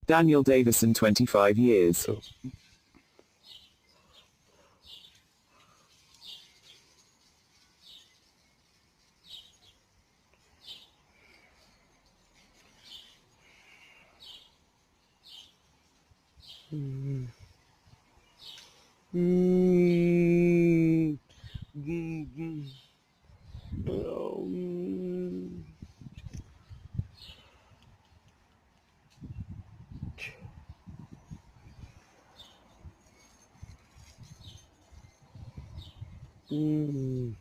Daniel Davison 25 years. Cool. Mm. Mm. Mm. Mm. Oh, mm. Mm.